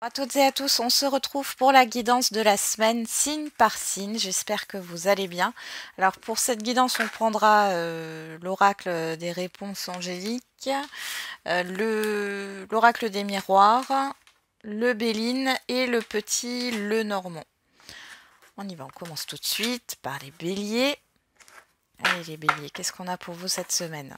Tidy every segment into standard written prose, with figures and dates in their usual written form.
À toutes et à tous, on se retrouve pour la guidance de la semaine, signe par signe. J'espère que vous allez bien. Alors pour cette guidance, on prendra l'oracle des réponses angéliques, l'oracle des miroirs, le Béline et le petit le Normand. On y va, on commence tout de suite par les béliers. Allez les béliers, qu'est-ce qu'on a pour vous cette semaine ?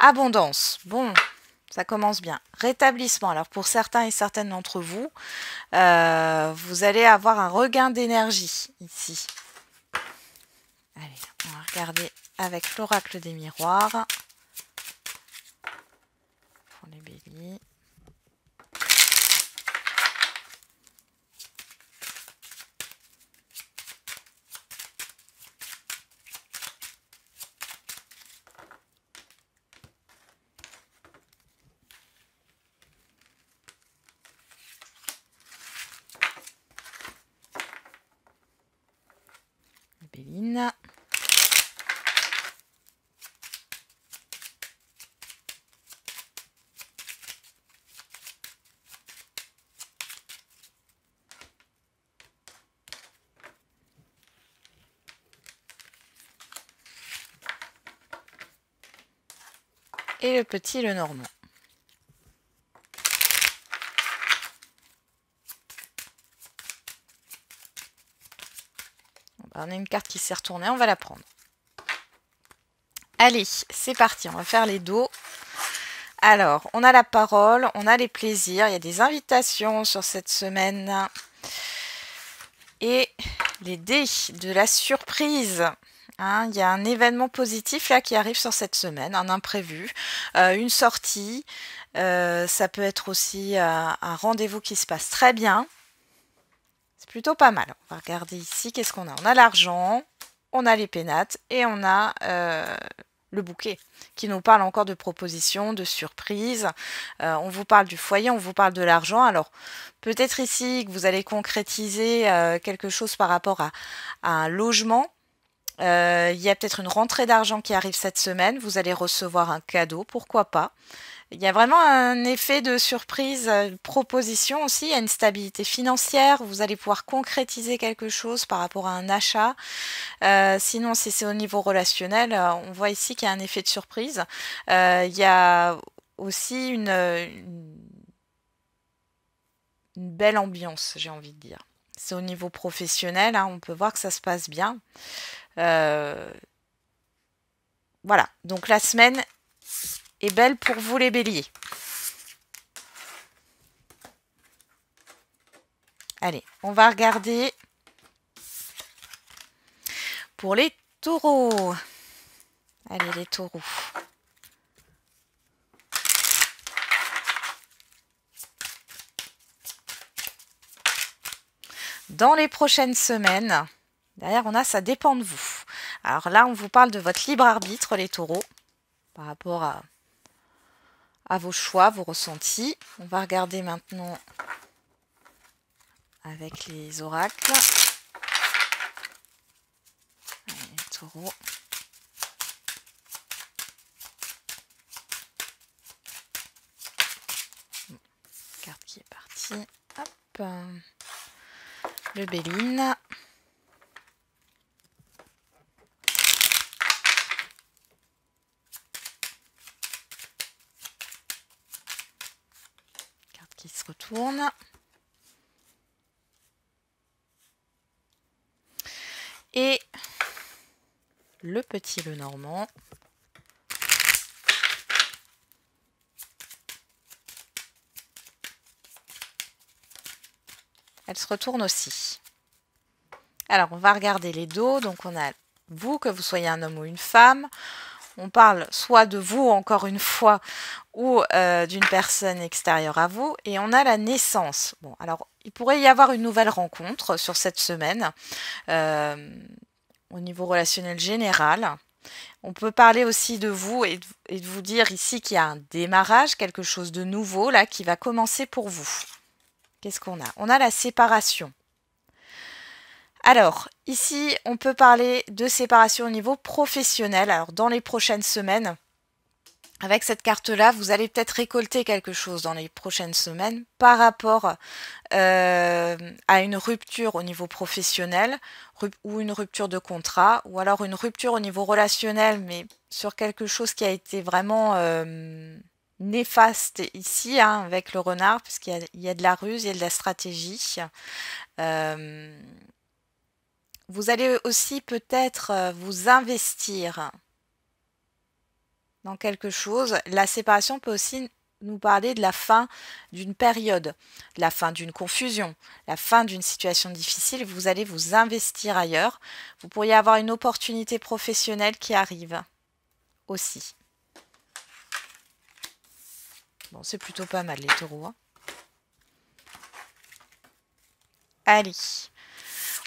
Abondance, bon, ça commence bien. Rétablissement, alors pour certains et certaines d'entre vous, vous allez avoir un regain d'énergie ici. Allez, on va regarder avec l'oracle des miroirs. Pour les béliers. Béline. Et le petit le Normand. On a une carte qui s'est retournée, on va la prendre. Allez, c'est parti, on va faire les dos. Alors, on a la parole, on a les plaisirs, il y a des invitations sur cette semaine. Et les dés de la surprise. Hein, il y a un événement positif là qui arrive sur cette semaine, un imprévu, une sortie. Ça peut être aussi un rendez-vous qui se passe très bien. C'est plutôt pas mal. On va regarder ici, qu'est-ce qu'on a ? On a l'argent, on a les pénates et on a le bouquet qui nous parle encore de propositions, de surprises. On vous parle du foyer, on vous parle de l'argent. Alors peut-être ici que vous allez concrétiser quelque chose par rapport à un logement. Il y a peut-être une rentrée d'argent qui arrive cette semaine. Vous allez recevoir un cadeau, pourquoi pas. Il y a vraiment un effet de surprise, proposition aussi. Il y a une stabilité financière. Vous allez pouvoir concrétiser quelque chose par rapport à un achat. Sinon, si c'est au niveau relationnel, on voit ici qu'il y a un effet de surprise. Il y a aussi une belle ambiance, j'ai envie de dire. C'est au niveau professionnel, hein, on peut voir que ça se passe bien. Voilà, donc la semaine est belle pour vous les béliers. Allez, on va regarder pour les taureaux. Allez, les taureaux. Dans les prochaines semaines, derrière on a ça dépend de vous. Alors là, on vous parle de votre libre arbitre, les taureaux, par rapport à vos choix, vos ressentis. On va regarder maintenant avec les oracles. Allez, les taureaux. Carte qui est partie. Hop. Le Béline. Carte qui se retourne. Et le petit le Normand. Elle se retourne aussi. Alors, on va regarder les dos. Donc, on a vous, que vous soyez un homme ou une femme. On parle soit de vous, encore une fois, ou d'une personne extérieure à vous. Et on a la naissance. Bon, alors, il pourrait y avoir une nouvelle rencontre sur cette semaine au niveau relationnel général. On peut parler aussi de vous et de vous dire ici qu'il y a un démarrage, quelque chose de nouveau là qui va commencer pour vous. Qu'est-ce qu'on a ? On a la séparation. Alors, ici, on peut parler de séparation au niveau professionnel. Alors, dans les prochaines semaines, avec cette carte-là, vous allez peut-être récolter quelque chose dans les prochaines semaines par rapport à une rupture au niveau professionnel ou une rupture de contrat ou alors une rupture au niveau relationnel, mais sur quelque chose qui a été vraiment néfaste ici, hein, avec le renard, puisqu'il y a de la ruse, il y a de la stratégie. Vous allez aussi peut-être vous investir dans quelque chose. La séparation peut aussi nous parler de la fin d'une période, la fin d'une confusion, la fin d'une situation difficile. Vous allez vous investir ailleurs. Vous pourriez avoir une opportunité professionnelle qui arrive aussi. Bon, c'est plutôt pas mal les taureaux, hein. Allez,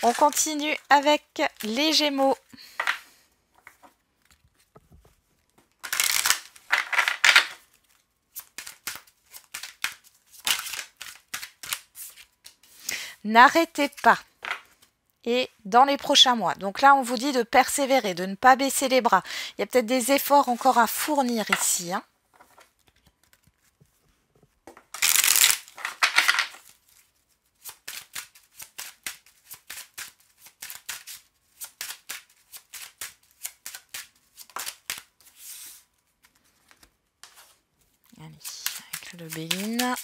on continue avec les Gémeaux. N'arrêtez pas. Et dans les prochains mois. Donc là, on vous dit de persévérer, de ne pas baisser les bras. Il y a peut-être des efforts encore à fournir ici, hein. Allez, avec le Béline.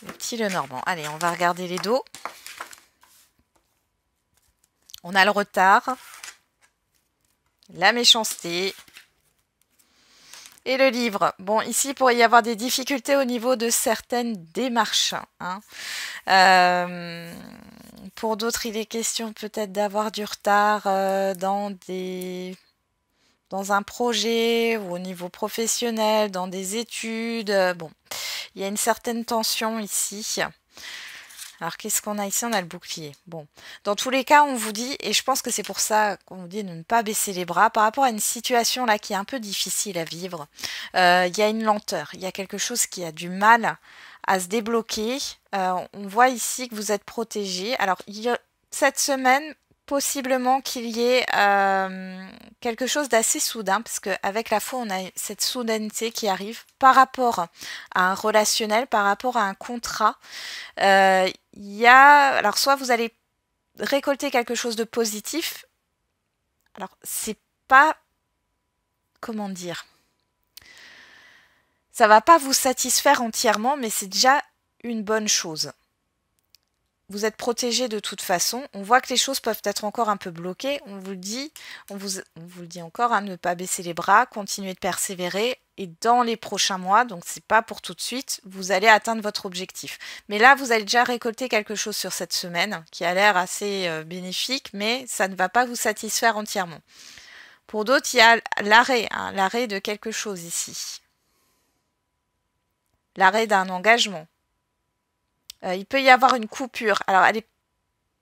Le petit Lenormand. Allez, on va regarder les dos. On a le retard, la méchanceté et le livre. Bon, ici, il pourrait y avoir des difficultés au niveau de certaines démarches, hein. Pour d'autres, il est question peut-être d'avoir du retard dans un projet ou au niveau professionnel, dans des études. Bon, il y a une certaine tension ici. Alors, qu'est-ce qu'on a ici? On a le bouclier. Bon, dans tous les cas, on vous dit, et je pense que c'est pour ça qu'on vous dit de ne pas baisser les bras, par rapport à une situation là qui est un peu difficile à vivre, il y a une lenteur, il y a quelque chose qui a du mal à se débloquer. On voit ici que vous êtes protégé. Alors, cette semaine, possiblement qu'il y ait quelque chose d'assez soudain, parce qu'avec la foi, on a cette soudaineté qui arrive par rapport à un relationnel, par rapport à un contrat. Alors soit vous allez récolter quelque chose de positif. Alors, c'est pas, comment dire, ça va pas vous satisfaire entièrement, mais c'est déjà une bonne chose. Vous êtes protégé de toute façon. On voit que les choses peuvent être encore un peu bloquées. On vous le dit encore, hein, ne pas baisser les bras, continuer de persévérer. Et dans les prochains mois, donc c'est pas pour tout de suite, vous allez atteindre votre objectif. Mais là, vous allez déjà récolter quelque chose sur cette semaine qui a l'air assez bénéfique, mais ça ne va pas vous satisfaire entièrement. Pour d'autres, il y a l'arrêt, hein, l'arrêt de quelque chose ici. L'arrêt d'un engagement. Il peut y avoir une coupure. Alors, elle est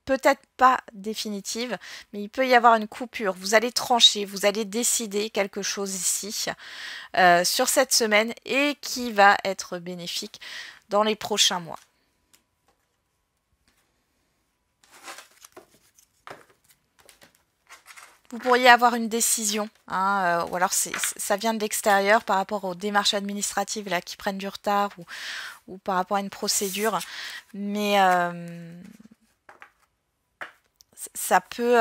peut-être pas définitive, mais il peut y avoir une coupure. Vous allez trancher, vous allez décider quelque chose ici sur cette semaine et qui va être bénéfique dans les prochains mois. Vous pourriez avoir une décision, hein, ou alors ça vient de l'extérieur par rapport aux démarches administratives là, qui prennent du retard ou par rapport à une procédure. Mais ça peut...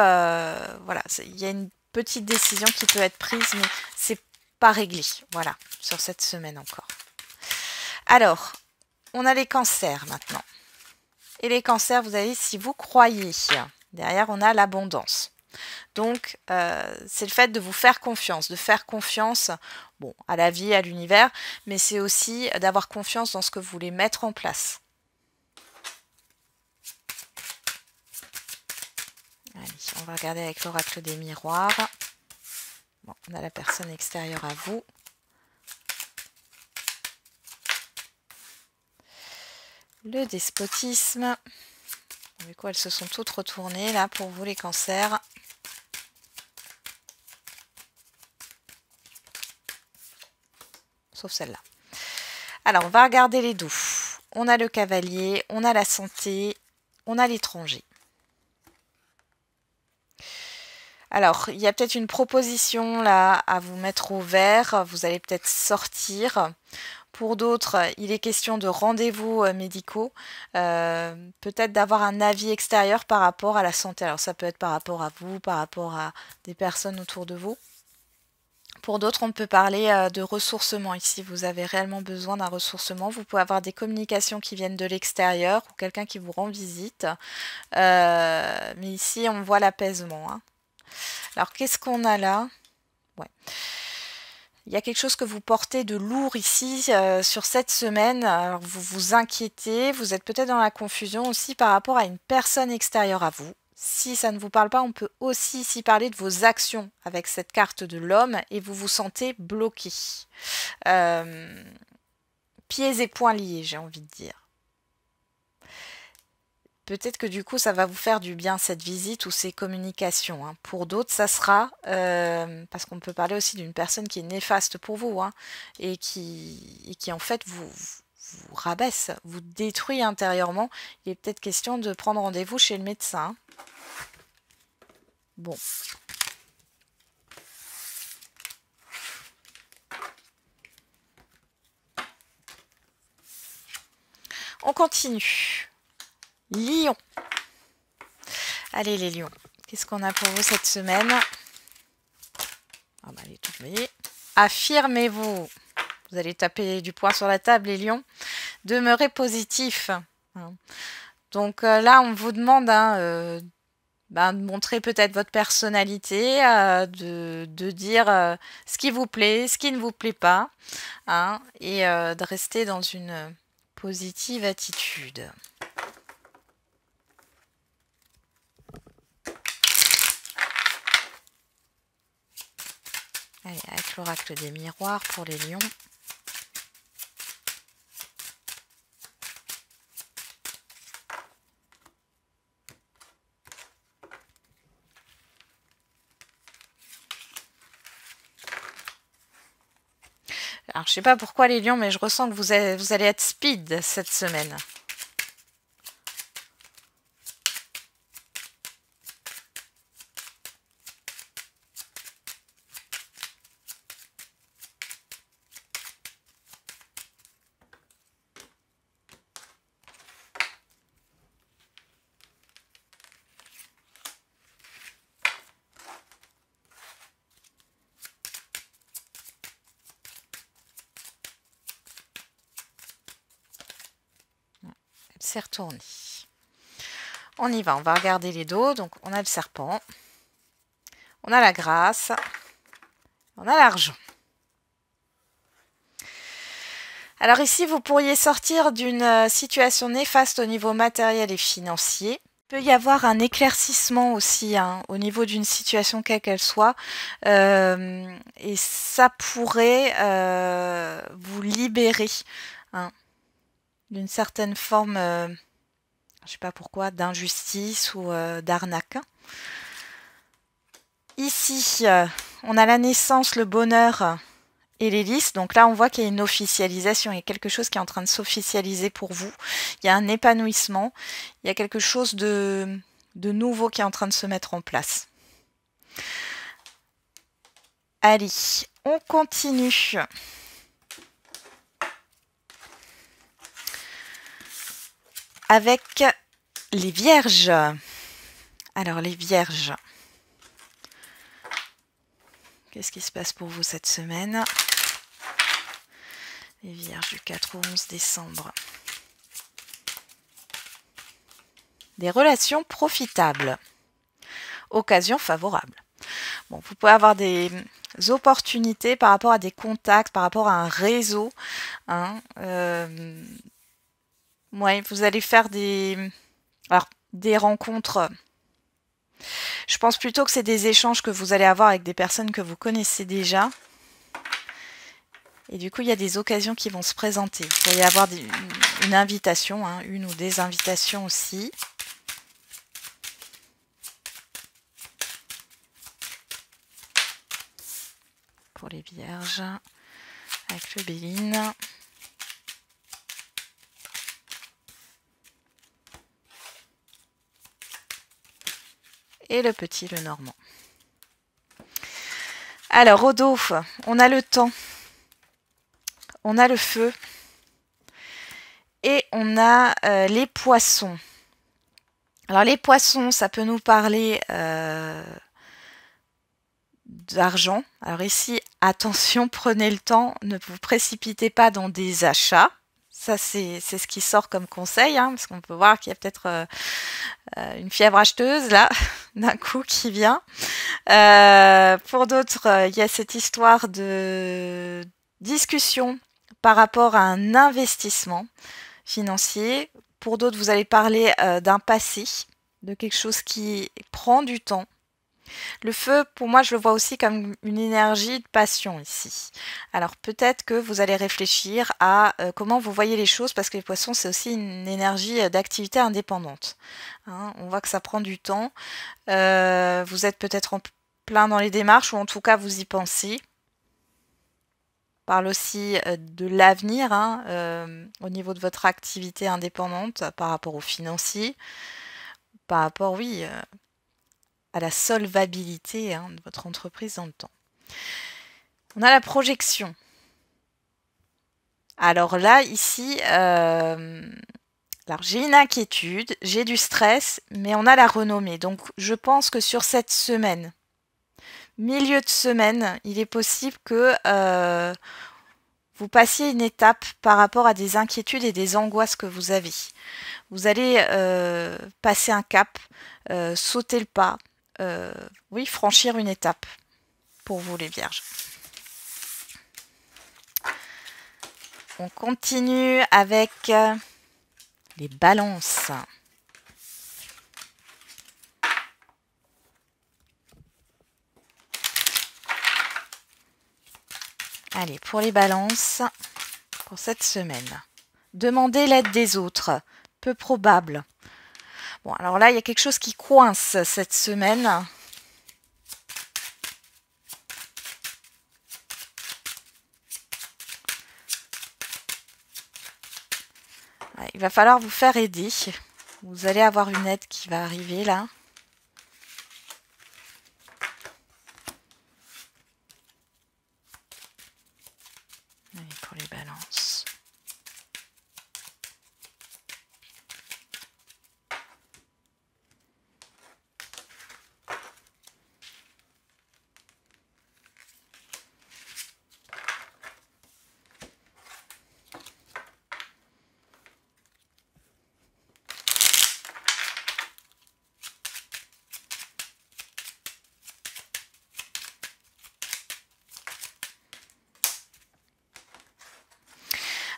voilà, il y a une petite décision qui peut être prise, mais c'est pas réglé. Voilà, sur cette semaine encore. Alors, on a les cancers maintenant. Et les cancers, vous avez, si vous croyez, derrière on a l'abondance. Donc, c'est le fait de vous faire confiance, bon, à la vie, à l'univers, mais c'est aussi d'avoir confiance dans ce que vous voulez mettre en place. Allez, on va regarder avec l'oracle des miroirs. Bon, on a la personne extérieure à vous. Le despotisme. Du coup, elles se sont toutes retournées là pour vous les cancers. sauf celle-là. Alors, on va regarder les dos. On a le cavalier, on a la santé, on a l'étranger. Alors, il y a peut-être une proposition là à vous mettre au vert. Vous allez peut-être sortir. Pour d'autres, il est question de rendez-vous médicaux. Peut-être d'avoir un avis extérieur par rapport à la santé. Alors, ça peut être par rapport à vous, par rapport à des personnes autour de vous. Pour d'autres, on peut parler de ressourcement. Ici, vous avez réellement besoin d'un ressourcement. Vous pouvez avoir des communications qui viennent de l'extérieur ou quelqu'un qui vous rend visite. Mais ici, on voit l'apaisement. Hein. Alors, qu'est-ce qu'on a là? Ouais. Il y a quelque chose que vous portez de lourd ici sur cette semaine. Alors, vous vous inquiétez. Vous êtes peut-être dans la confusion aussi par rapport à une personne extérieure à vous. Si ça ne vous parle pas, on peut aussi ici parler de vos actions avec cette carte de l'homme et vous vous sentez bloqué. Pieds et poings liés, j'ai envie de dire. Peut-être que du coup, ça va vous faire du bien cette visite ou ces communications. Hein. Pour d'autres, ça sera, parce qu'on peut parler aussi d'une personne qui est néfaste pour vous hein, et qui en fait vous rabaisse, vous détruit intérieurement. Il est peut-être question de prendre rendez-vous chez le médecin. Bon. On continue. Lion. Allez les lions. Qu'est-ce qu'on a pour vous cette semaine? Ah bah, elle est toute mouillée. Affirmez-vous. Vous allez taper du poing sur la table les lions. Demeurez positif. Donc là, on vous demande de montrer peut-être votre personnalité, de dire ce qui vous plaît, ce qui ne vous plaît pas, hein, et de rester dans une positive attitude. Allez, avec l'oracle des miroirs pour les lions. Alors, je sais pas pourquoi les lions, mais je ressens que vous allez être speed cette semaine. C'est retourné. On y va, on va regarder les dos. Donc, on a le serpent, on a la grâce, on a l'argent. Alors ici, vous pourriez sortir d'une situation néfaste au niveau matériel et financier. Il peut y avoir un éclaircissement aussi hein, au niveau d'une situation quelle qu'elle soit. Et ça pourrait vous libérer hein, d'une certaine forme, je ne sais pas pourquoi, d'injustice ou d'arnaque. Ici, on a la naissance, le bonheur et l'hélice. Donc là, on voit qu'il y a une officialisation. Il y a quelque chose qui est en train de s'officialiser pour vous. Il y a un épanouissement. Il y a quelque chose de nouveau qui est en train de se mettre en place. Allez, on continue. Avec les vierges. Alors, les vierges. Qu'est-ce qui se passe pour vous cette semaine? Les vierges du 4 au 11 décembre. Des relations profitables. Occasion favorable. Bon, vous pouvez avoir des opportunités par rapport à des contacts, par rapport à un réseau. Hein, ouais, vous allez faire des rencontres. Je pense plutôt que c'est des échanges que vous allez avoir avec des personnes que vous connaissez déjà. Et du coup, il y a des occasions qui vont se présenter. Il va y avoir une invitation, hein, une ou des invitations aussi. Pour les vierges. avec le Béline. Et le petit, le Normand. Alors, au dos, on a le temps, on a le feu et on a les poissons. Alors, les poissons, ça peut nous parler d'argent. Alors ici, attention, prenez le temps, ne vous précipitez pas dans des achats. Ça, c'est ce qui sort comme conseil, hein, parce qu'on peut voir qu'il y a peut-être une fièvre acheteuse, là, d'un coup, qui vient. Pour d'autres, il y a cette histoire de discussion par rapport à un investissement financier. Pour d'autres, vous allez parler d'un passé, de quelque chose qui prend du temps. Le feu, pour moi, je le vois aussi comme une énergie de passion ici. Alors peut-être que vous allez réfléchir à comment vous voyez les choses, parce que les poissons, c'est aussi une énergie d'activité indépendante. Hein, on voit que ça prend du temps. Vous êtes peut-être en plein dans les démarches, ou en tout cas, vous y pensez. On parle aussi de l'avenir, hein, au niveau de votre activité indépendante, par rapport aux financiers, par rapport, oui, à la solvabilité, hein, de votre entreprise dans le temps. On a la projection. Alors là, ici, alors j'ai une inquiétude, j'ai du stress, mais on a la renommée. Donc je pense que sur cette semaine, milieu de semaine, il est possible que vous passiez une étape par rapport à des inquiétudes et des angoisses que vous avez. Vous allez passer un cap, sauter le pas, oui, franchir une étape pour vous les vierges. On continue avec les balances. Allez, pour les balances, pour cette semaine, demandez l'aide des autres, peu probable. Bon, alors là, il y a quelque chose qui coince cette semaine. Il va falloir vous faire aider. Vous allez avoir une aide qui va arriver là. Allez, pour les balances.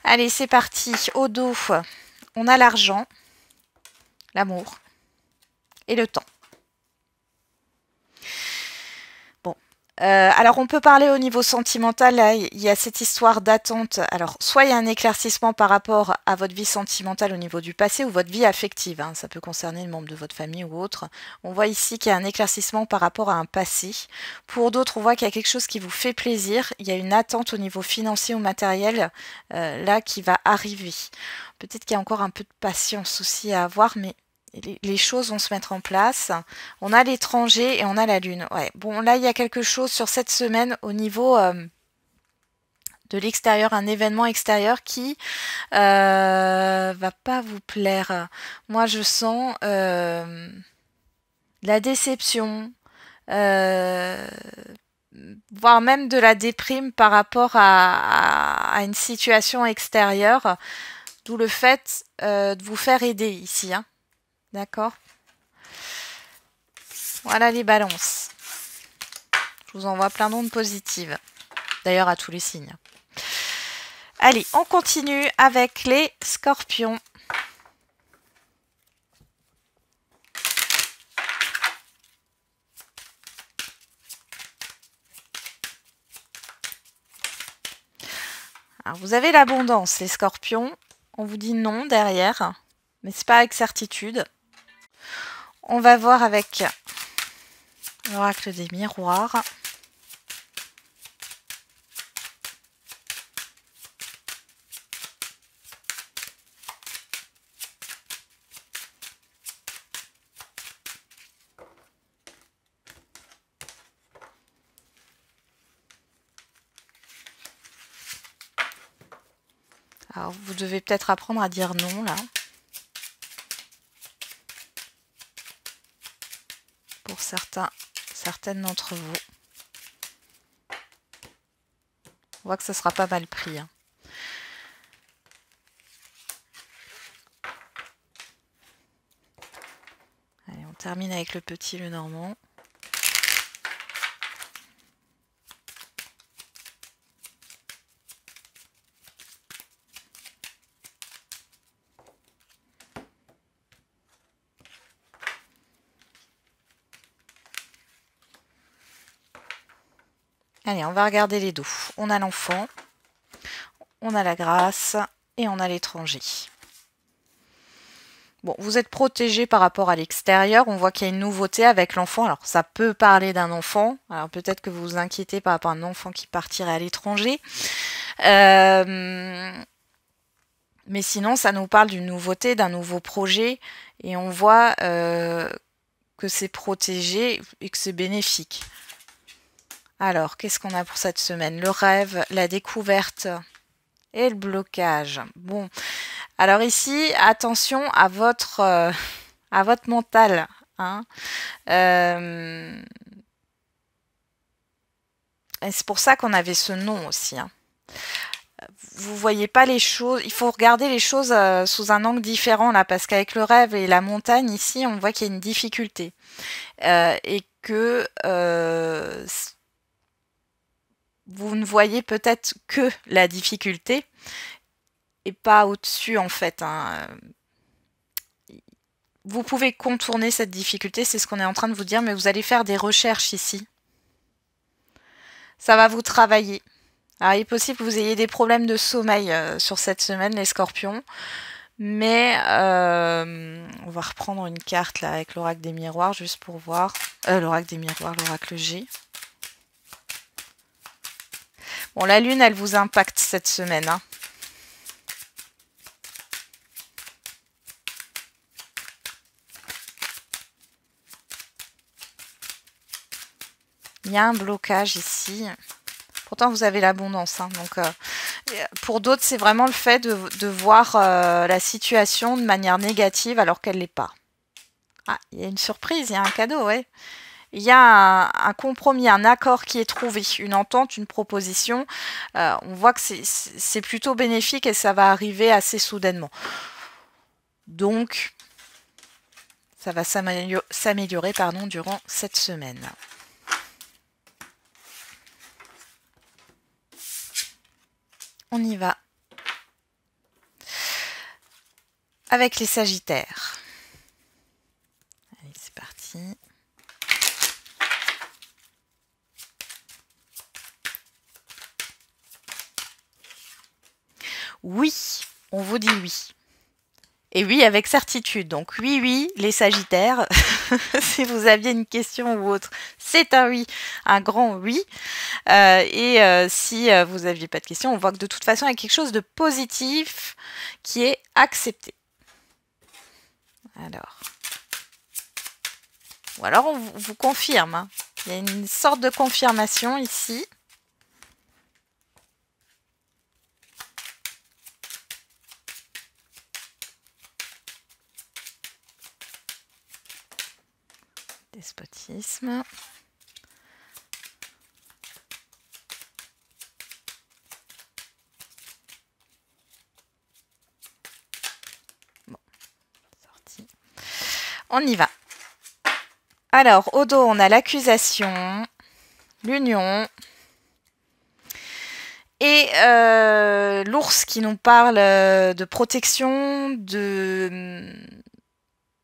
Allez, c'est parti. Au dos, on a l'argent, l'amour et le temps. Bon. Alors, on peut parler au niveau sentimental. Là, il y a cette histoire d'attente. Alors, soit il y a un éclaircissement par rapport à votre vie sentimentale au niveau du passé ou votre vie affective. Hein, ça peut concerner le membre de votre famille ou autre. On voit ici qu'il y a un éclaircissement par rapport à un passé. Pour d'autres, on voit qu'il y a quelque chose qui vous fait plaisir. Il y a une attente au niveau financier ou matériel là qui va arriver. Peut-être qu'il y a encore un peu de patience aussi à avoir, mais les choses vont se mettre en place. On a l'étranger et on a la lune. Ouais. Bon, là, il y a quelque chose sur cette semaine au niveau de l'extérieur, un événement extérieur qui va pas vous plaire. Moi, je sens la déception, voire même de la déprime par rapport à une situation extérieure, d'où le fait de vous faire aider ici. Hein. D'accord? Voilà les balances. Je vous envoie plein d'ondes positives. D'ailleurs à tous les signes. Allez, on continue avec les scorpions. Alors, vous avez l'abondance, les scorpions. On vous dit non derrière, mais c'est pas avec certitude. On va voir avec l'oracle des miroirs. Alors, vous devez peut-être apprendre à dire non, là. Pour certaines d'entre vous. On voit que ça sera pas mal pris. Hein. Allez, on termine avec le petit, le normand. Allez, on va regarder les dos. On a l'enfant, on a la grâce et on a l'étranger. Bon, vous êtes protégé par rapport à l'extérieur. On voit qu'il y a une nouveauté avec l'enfant. Alors, ça peut parler d'un enfant. Alors, peut-être que vous vous inquiétez par rapport à un enfant qui partirait à l'étranger. Mais sinon, ça nous parle d'une nouveauté, d'un nouveau projet. Et on voit que c'est protégé et que c'est bénéfique. Alors, qu'est-ce qu'on a pour cette semaine? Le rêve, la découverte et le blocage. Bon, alors ici, attention à votre mental. Hein. Et c'est pour ça qu'on avait ce nom aussi. Hein. Vous voyez pas les choses, il faut regarder les choses sous un angle différent là, parce qu'avec le rêve et la montagne, ici, on voit qu'il y a une difficulté. Et que... vous ne voyez peut-être que la difficulté et pas au-dessus en fait. Hein. Vous pouvez contourner cette difficulté, c'est ce qu'on est en train de vous dire, mais vous allez faire des recherches ici. Ça va vous travailler. Alors il est possible que vous ayez des problèmes de sommeil sur cette semaine, les scorpions. Mais on va reprendre une carte là avec l'oracle des miroirs, juste pour voir. L'oracle des miroirs, l'oracle G. Bon, la lune, elle vous impacte cette semaine. Hein. Il y a un blocage ici. Pourtant, vous avez l'abondance. Hein. Donc, pour d'autres, c'est vraiment le fait de voir la situation de manière négative alors qu'elle ne l'est pas. Ah, il y a une surprise, il y a un cadeau, ouais. Il y a un compromis, un accord qui est trouvé, une entente, une proposition. On voit que c'est plutôt bénéfique et ça va arriver assez soudainement. Donc, ça va s'améliorer durant cette semaine. On y va. Avec les Sagittaires. Allez, c'est parti. Oui, on vous dit oui. Et oui, avec certitude. Donc oui, oui, les Sagittaires, si vous aviez une question ou autre, c'est un oui, un grand oui. Si vous n'aviez pas de question, on voit que de toute façon, il y a quelque chose de positif qui est accepté. Alors. Ou alors, on vous confirme. Hein. Il y a une sorte de confirmation ici. Despotisme. Bon, sorti. On y va. Alors, au dos, on a l'accusation, l'union et l'ours qui nous parle de protection,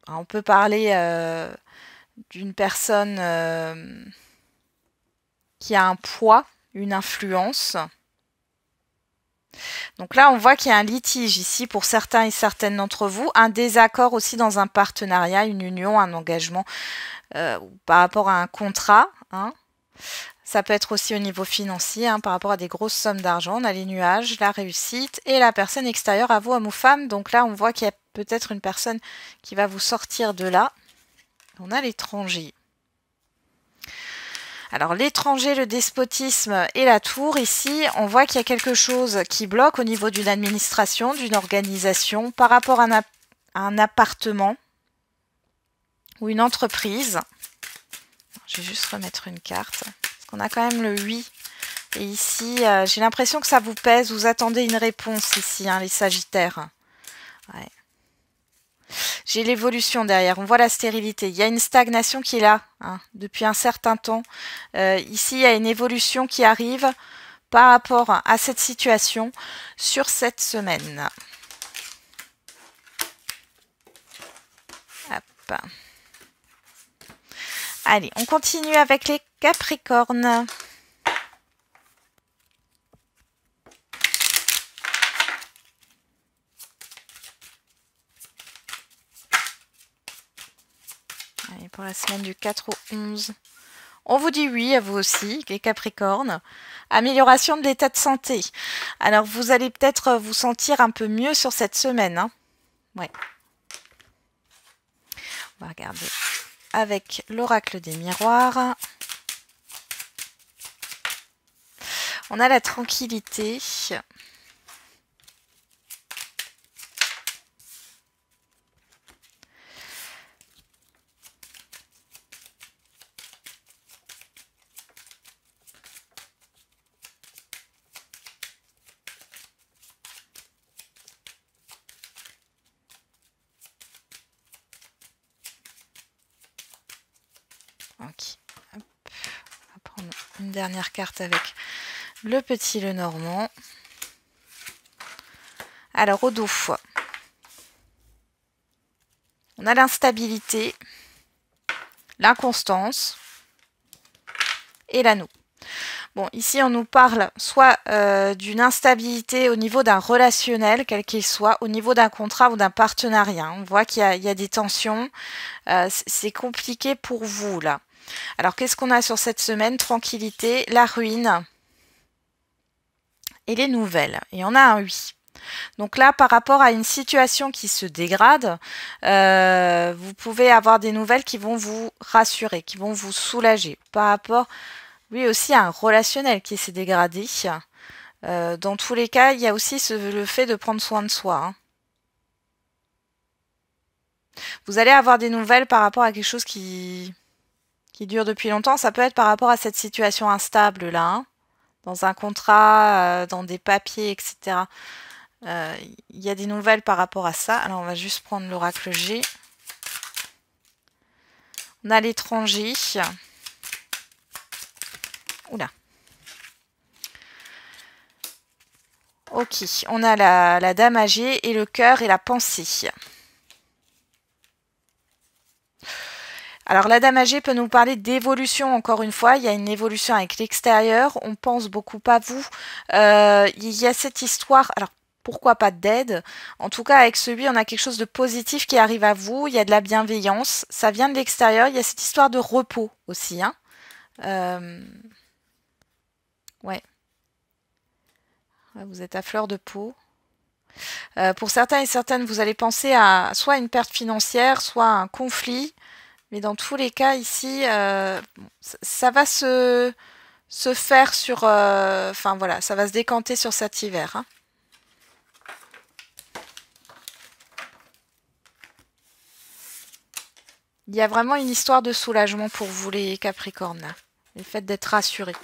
on peut parler d'une personne qui a un poids, une influence. Donc là, on voit qu'il y a un litige ici pour certains et certaines d'entre vous, un désaccord aussi dans un partenariat, une union, un engagement par rapport à un contrat. Hein. Ça peut être aussi au niveau financier, hein, par rapport à des grosses sommes d'argent. On a les nuages, la réussite et la personne extérieure à vous, homme ou femme. Donc là, on voit qu'il y a peut-être une personne qui va vous sortir de là. On a l'étranger. Alors l'étranger, le despotisme et la tour, ici, on voit qu'il y a quelque chose qui bloque au niveau d'une administration, d'une organisation, par rapport à un appartement ou une entreprise. Je vais juste remettre une carte, parce qu'on a quand même le 8. Et ici, j'ai l'impression que ça vous pèse, vous attendez une réponse ici, hein, les Sagittaires. Ouais. J'ai l'évolution derrière, on voit la stérilité. Il y a une stagnation qui est là, hein, depuis un certain temps. Ici, il y a une évolution qui arrive par rapport à cette situation sur cette semaine. Hop. Allez, on continue avec les Capricornes. Allez, pour la semaine du 4 au 11. On vous dit oui à vous aussi, les Capricornes. Amélioration de l'état de santé. Alors, vous allez peut-être vous sentir un peu mieux sur cette semaine. Hein. Ouais. On va regarder avec l'oracle des miroirs. On a la tranquillité. Ok. Hop. On va prendre une dernière carte avec le petit Lenormand. Alors, au dos, on a l'instabilité, l'inconstance et l'anneau. Bon, ici, on nous parle soit d'une instabilité au niveau d'un relationnel, quel qu'il soit, au niveau d'un contrat ou d'un partenariat. On voit qu'il y a des tensions. C'est compliqué pour vous, là. Alors, qu'est-ce qu'on a sur cette semaine? Tranquillité, la ruine et les nouvelles. Et on a un oui. Donc là, par rapport à une situation qui se dégrade, vous pouvez avoir des nouvelles qui vont vous rassurer, qui vont vous soulager. Par rapport, oui, aussi à un relationnel qui s'est dégradé. Dans tous les cas, il y a aussi le fait de prendre soin de soi. Hein. Vous allez avoir des nouvelles par rapport à quelque chose qui dure depuis longtemps. Ça peut être par rapport à cette situation instable là, hein, dans un contrat, dans des papiers, etc. Il y a des nouvelles par rapport à ça. Alors, on va juste prendre l'oracle G. On a l'étranger. Oula. Ok, on a la dame âgée et le cœur et la pensée. Alors, la dame âgée peut nous parler d'évolution, encore une fois. Il y a une évolution avec l'extérieur. On pense beaucoup à vous. Il y a cette histoire... Alors, pourquoi pas d'aide? En tout cas, avec celui, on a quelque chose de positif qui arrive à vous. Il y a de la bienveillance. Ça vient de l'extérieur. Il y a cette histoire de repos aussi. Hein. Ouais. Vous êtes à fleur de peau. Pour certains et certaines, vous allez penser à soit une perte financière, soit un conflit. Mais dans tous les cas, ici, ça va se faire sur... Enfin, voilà, ça va se décanter sur cet hiver. Hein. Il y a vraiment une histoire de soulagement pour vous, les Capricornes, là. Le fait d'être rassurés.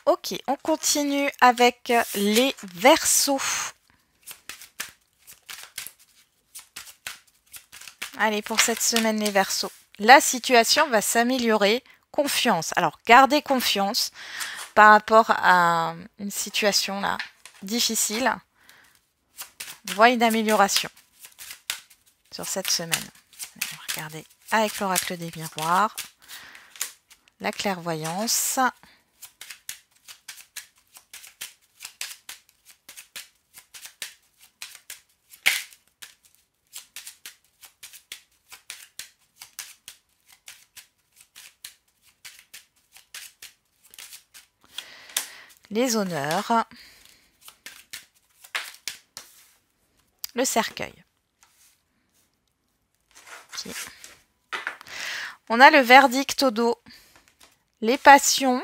Ok, on continue avec les Verseaux. Allez, pour cette semaine, les Verseaux. La situation va s'améliorer. Confiance. Alors, gardez confiance par rapport à une situation là difficile. On voit une amélioration sur cette semaine. On va regarder avec l'oracle des miroirs. La clairvoyance. Les honneurs, le cercueil. Okay. On a le verdict au dos, les passions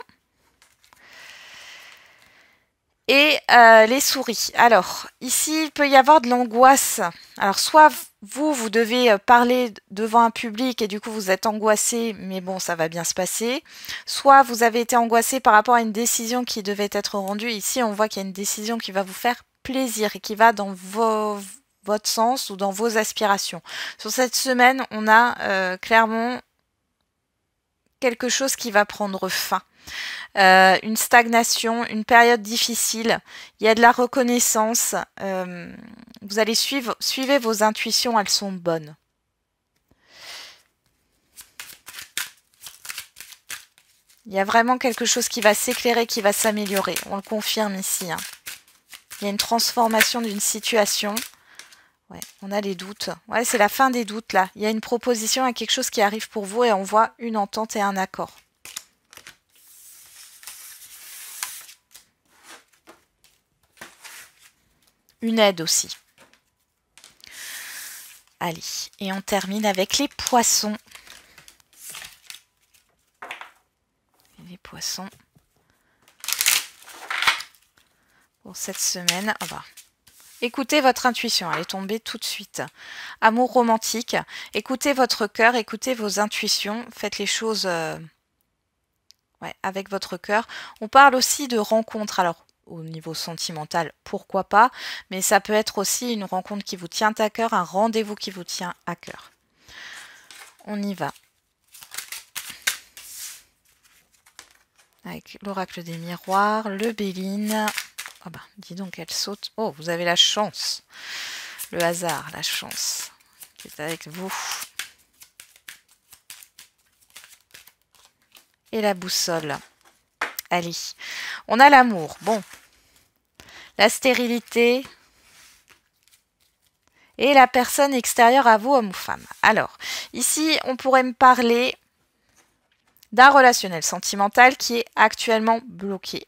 et les souris. Alors, ici, il peut y avoir de l'angoisse. Alors, soit vous devez parler devant un public et du coup, vous êtes angoissé, mais bon, ça va bien se passer. Soit vous avez été angoissé par rapport à une décision qui devait être rendue. Ici, on voit qu'il y a une décision qui va vous faire plaisir et qui va dans votre sens ou dans vos aspirations. Sur cette semaine, on a clairement quelque chose qui va prendre fin. Une stagnation, une période difficile, il y a de la reconnaissance, vous allez suivez vos intuitions, elles sont bonnes. Il y a vraiment quelque chose qui va s'éclairer, qui va s'améliorer, on le confirme ici. Hein. Il y a une transformation d'une situation. Ouais, on a les doutes. Ouais, c'est la fin des doutes là. Il y a une proposition, il y a quelque chose qui arrive pour vous et on voit une entente et un accord. Une aide aussi. Allez, et on termine avec les poissons. Les poissons. Pour cette semaine, oh bah. Écoutez votre intuition, elle est tombée tout de suite. Amour romantique, écoutez votre cœur, écoutez vos intuitions, faites les choses avec votre cœur. On parle aussi de rencontres, alors au niveau sentimental, pourquoi pas, mais ça peut être aussi une rencontre qui vous tient à cœur, un rendez-vous qui vous tient à cœur. On y va. Avec l'oracle des miroirs, le Béline. Oh bah, dis donc, elle saute. Oh, vous avez la chance. Le hasard, la chance qui est avec vous. Et la boussole. Allez, on a l'amour. Bon, la stérilité et la personne extérieure à vous, homme ou femme. Alors, ici, on pourrait me parler d'un relationnel sentimental qui est actuellement bloqué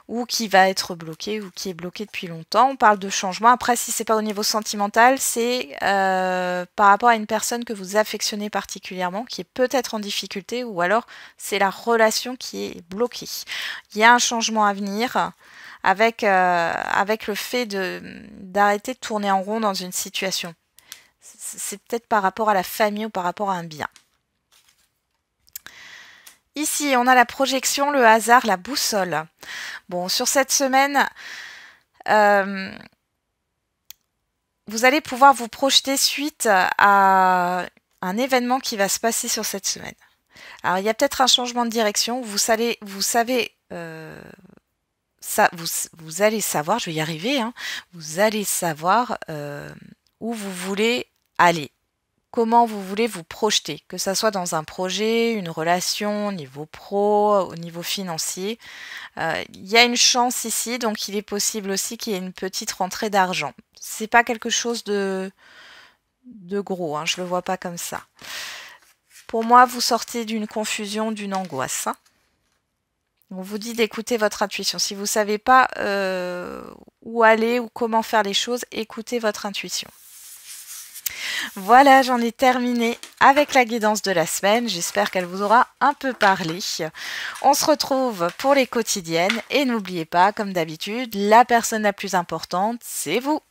ou qui va être bloqué ou qui est bloqué depuis longtemps. On parle de changement. Après, si c'est pas au niveau sentimental, c'est par rapport à une personne que vous affectionnez particulièrement, qui est peut-être en difficulté, ou alors c'est la relation qui est bloquée. Il y a un changement à venir avec le fait d'arrêter de tourner en rond dans une situation. C'est peut-être par rapport à la famille ou par rapport à un bien. Ici, on a la projection, le hasard, la boussole. Bon, sur cette semaine, vous allez pouvoir vous projeter suite à un événement qui va se passer sur cette semaine. Alors, il y a peut-être un changement de direction. Vous allez savoir, je vais y arriver, hein, vous allez savoir où vous voulez aller. Comment vous voulez vous projeter, que ce soit dans un projet, une relation, au niveau pro, au niveau financier. Il y a une chance ici, donc il est possible aussi qu'il y ait une petite rentrée d'argent. C'est pas quelque chose de gros, hein, je le vois pas comme ça. Pour moi, vous sortez d'une confusion, d'une angoisse. Hein. On vous dit d'écouter votre intuition. Si vous ne savez pas où aller ou comment faire les choses, écoutez votre intuition. Voilà, j'en ai terminé avec la guidance de la semaine. J'espère qu'elle vous aura un peu parlé. On se retrouve pour les quotidiennes et n'oubliez pas, comme d'habitude, la personne la plus importante, c'est vous.